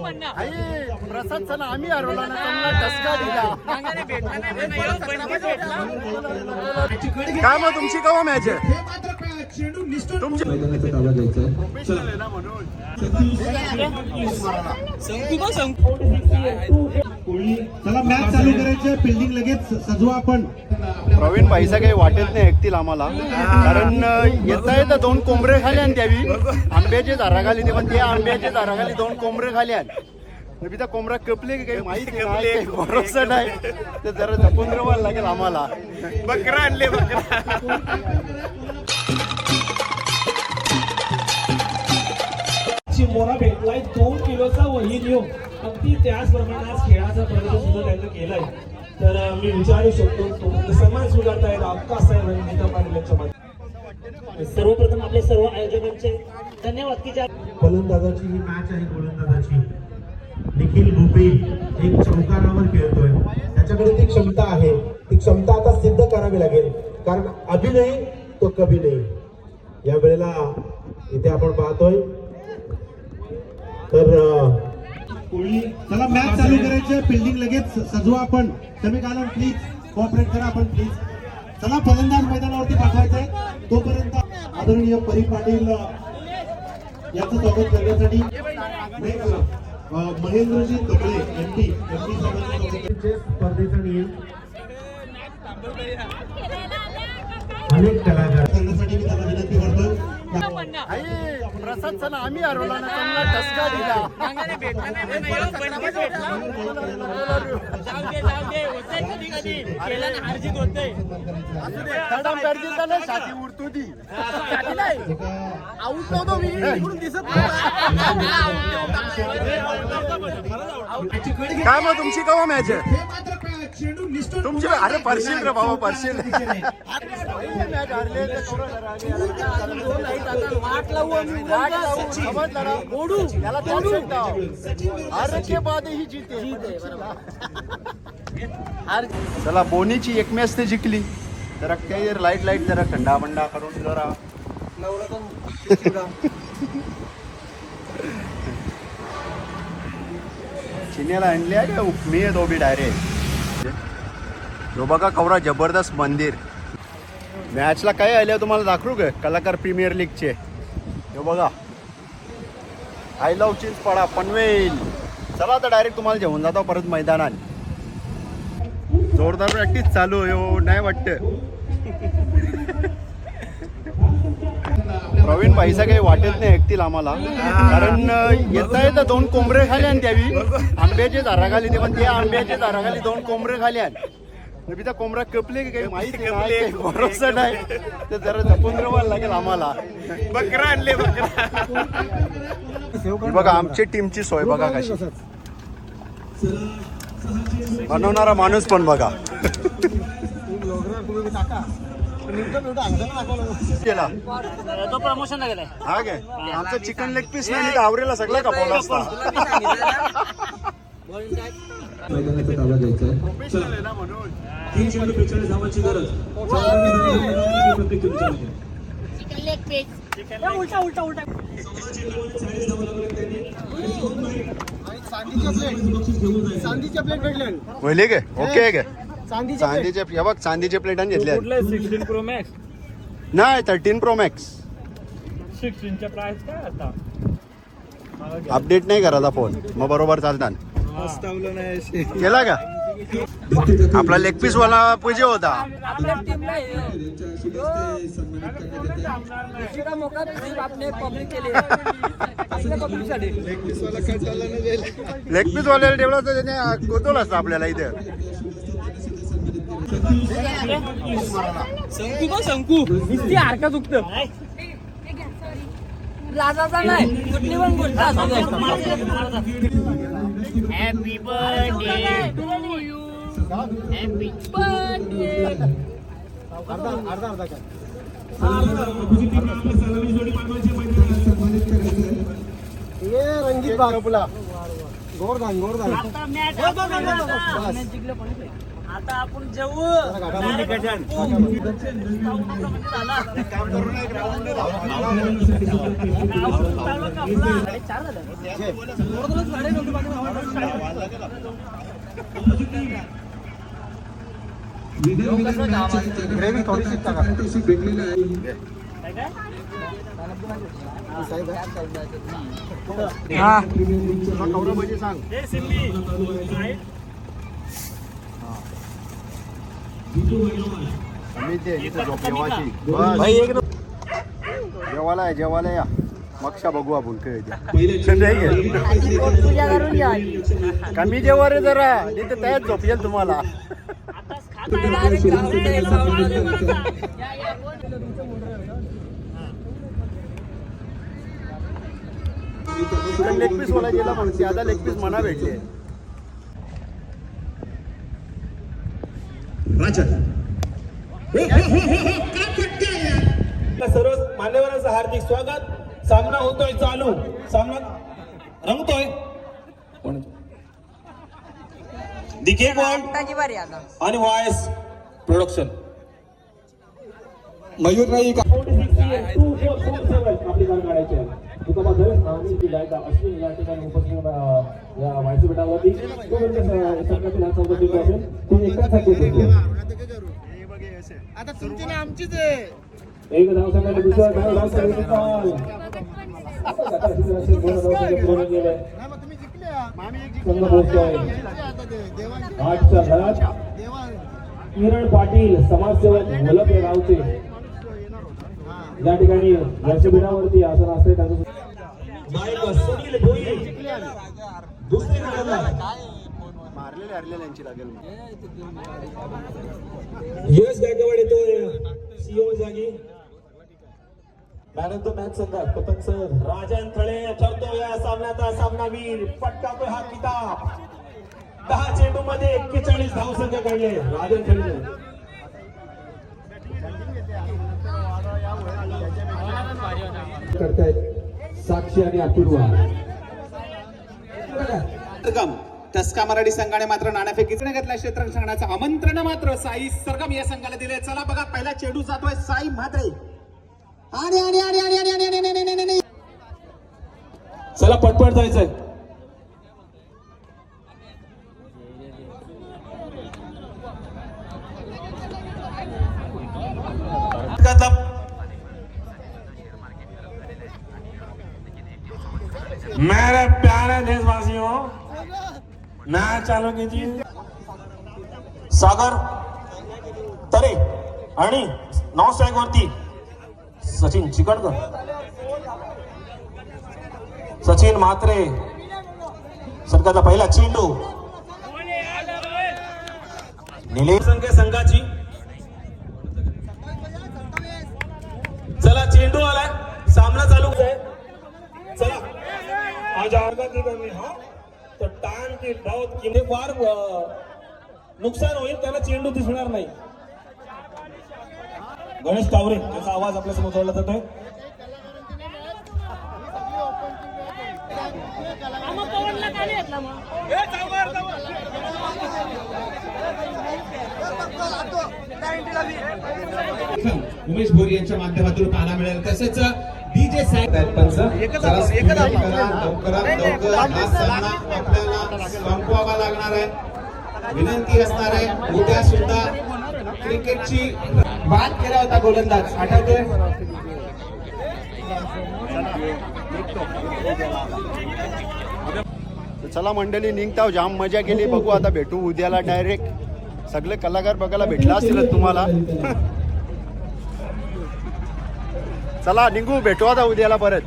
प्रसाद सण आम्ही हरवला ना, त्यांना टसका दिला. काय मग तुमची केव्हा मॅच आहे? तुमची चला मॅच चालू करायचं, फिल्डिंग लगेच सजवा. आपण प्रवीण भाईचा काही वाटत नाही ऐकतील आम्हाला, कारण येता येता 2 कोंबरे खाली आणि द्यावी आंब्याचे झाडाखाली ते, पण त्या आंब्याच्या झाडाखाली 2 कोंबरे खाली आले. त्या कोंबरा कपले की काही माहिती नाही, भरोसा नाही, तर जरा जपून रवायला लागेल आम्हाला. बकरा आणले, बकरा. मोरा भेटलाय 2 किलोचा वही देऊ. अगदी त्याचप्रमाणे आज खेळाचा प्रयत्न सुद्धा त्यांनी केलाय. तर मी विचारू शकतो समाज सुधारतायत अवकाश सर्वप्रथम आपले सर्व आयोजकांचे धन्यवाद की ज्या फलंदाजाची ही मॅच आहे. गोलंदाजाची निखिल भोपे एक चौकारावर खेळतोय, त्याच्याकडे ती क्षमता आहे. ती क्षमता आता सिद्ध करावी लागेल, कारण अभिनय तो कभी नाही. या वेळेला इथे आपण पाहतोय. तर चला मॅच चालू करायचं, फिल्डिंग लगेच सजवा. आपण तुम्ही काल प्लीज कोऑपरेट करा आपण प्लीज. चला फलंदाज मैदानावरती पाठवायचंय. तोपर्यंत आदरणीय परी पाटील याचं स्वागत करण्यासाठी महेंद्रजी तबळे एमपी स्पर्धेचा नियम अनेक कलाकार करण्यासाठी मी त्यांना विनंती करतो. प्रसाद सण आम्ही हरवला ना, त्यांना टसका दिला. छाती उडतो ती आऊट नव्हतो मी, दिसत काय मग तुमची केव्हा मॅच आहे? तुमची अरे परशील रे बाबा, परशील. चला बोनीची एक मॅच ते जिंकली, जरा काही लाईट जरा थंडा बंडा करून जरा चिन्याला आणले आहे का उपमी आहे तो बी डायरेक्ट. जो बघा कवरा जबरदस्त मंदिर. मॅचला काय आले तुम्हाला दाखवू का? कलाकार प्रीमियर लीगचे हे बघा, आय लव्ह चिंचपाडा पनवेल. चला आता डायरेक्ट तुम्हाला जेवून जातो परत मैदानात. जोरदार प्रॅक्टिस चालू हो नाही वाटत. प्रवीण भाईचा काही वाटत नाही ऐकतील आम्हाला, कारण येता येता 2 कोंबरे खाली आणि द्यावी आंब्याच्या झाडाखाली ते, पण त्या आंब्याच्या झाडाखाली 2 कोंबरे खाली आले. त्या कोंबरा कपले की काही माहिती नाही, भरोसा नाही, तर जरा जपून रवायला लागेल आम्हाला. बकरा आणले, बकरा. बघा आमची टीमची सोय बघा कशी, बनवणारा माणूस पण बघा. केला तो प्रमोशन गेलाय. हा काय आमचं चिकन लेग पीस नाही आवरेला सगळं कापवलं असता. मैदानाचा ताबा घ्यायचा आहे. प्रोफेशनल आहे ना म्हणून 345 धावांची गरज. उलटा उलटा उलटा चांदीच्या प्लेट भेटले. होईल काय? ओके आहे काय? चांदीचे हे बघ, चांदीचे प्लेट घेतले 16 Pro Max नाही 13 Pro Max. 16च्या प्राइस काय आता? अपडेट नाही करायचा फोन, मग बरोबर चालतात. केला का आपला लेग पीस वाला पूजे होता. आपल्या टीमला आपले पब्लिक केले आपल्या पब्लिकसाठी. लेग पीस वाल्याला ठेवला तर त्याने गोतवल असतं आपल्याला इथे. शंकू नुसती हारका चुकत लाजाचा नाही, कुठली पण गोष्ट असू दे. Happy birthday to you, happy birthday. रंगीत बागुला गोरधान आता मॅच जिंकलं पण आता आपण जेवू ग्रेव्ही थोडीशी टाका. हा तुला कवरा भजी सांग. ते इथे झोप जेवायची. बस. जेवायला या मक्षा बघू आपण काय कमी जेवा रे जरा तिथे त्याच झोप येईल तुम्हाला. लेग पीस मला गेला म्हणते आता लेग पीस मना भेटले. सर्व मान्यवरांचं हार्दिक स्वागत. सामना होतोय चालू. सामना रंगतोय. दिखे बॉल आणि व्हॉइस प्रोडक्शन मयूर नाही का आपली गाण काढायची आहे. अश्विन या ठिकाणी उपस्थित या व्यासपीठावरती तो सरकारतील हा चौकटी असेल ते एकासाठी आता तुमची ना आमचीच आहे. एक धाव संघाने दुसरा धाव संघ पूर्ण केलंय. संघ पोहोचतोय 8च्या घरात. किरण पाटील समाजसेवक वलपे गावचे या ठिकाणी व्यासपीठावरती आसन असते. त्यांचं सुनील भोई दुसरी मारलेले हरलेले यांची लागेल. यश गायकवाड येतोय सीओ जागी. मॅन ऑफ द मॅच संघात पतंग सर राजन थळे ठरतो या सामन्याचा सामनावीर. पटकातोय हा किताब. 10 चेंडू मध्ये 41 धाव संघ काढले राजन थळे करतायत साक्षी आणि अपूर्वा. टस्का मराठी संघाने मात्र नाणेफेकीचा घेतला. क्षेत्र संघाचं आमंत्रण मात्र साई सरगम या संघाला दिले. चला बघा पहिला चेंडू जातोय साई म्हात्रे आणि आणि आणि आणि आणि आणि आणि आणि आणि चला पटपट जायचंय. मेरे प्यारे देशवासियों मैच चालू कीजिए. सागर तरे आणि 9 स्ट्राइक वरती सचिन चिकणकर. सचिन म्हात्रे सरकारचा पहिला चेंडू निलेश संघाची. चला चेंडू आलाय. सामना चालू आहे. चला आज हा तर टाइम की बहुत किती फार नुकसान होईल. त्याला चेंडू दिसणार नाही. गणेश टावरे याचा आवाज आपल्या समोर जोडला जातोय. उमेश भोरी यांच्या माध्यमातून पाहायला मिळेल. तसेच डीजे साहेब आपल्याला संपवावा लागणार आहे. विनंती असणार आहे. उद्या सुद्धा क्रिकेटची बात केला होता गोलंदाज आठवतोय. चला मंडळी निघताव. जाम मजा केली. बघू आता भेटू उद्याला डायरेक्ट. सगळे कलाकार बघायला भेटला असतील तुम्हाला. चला निघू भेटू आता उद्याला परत.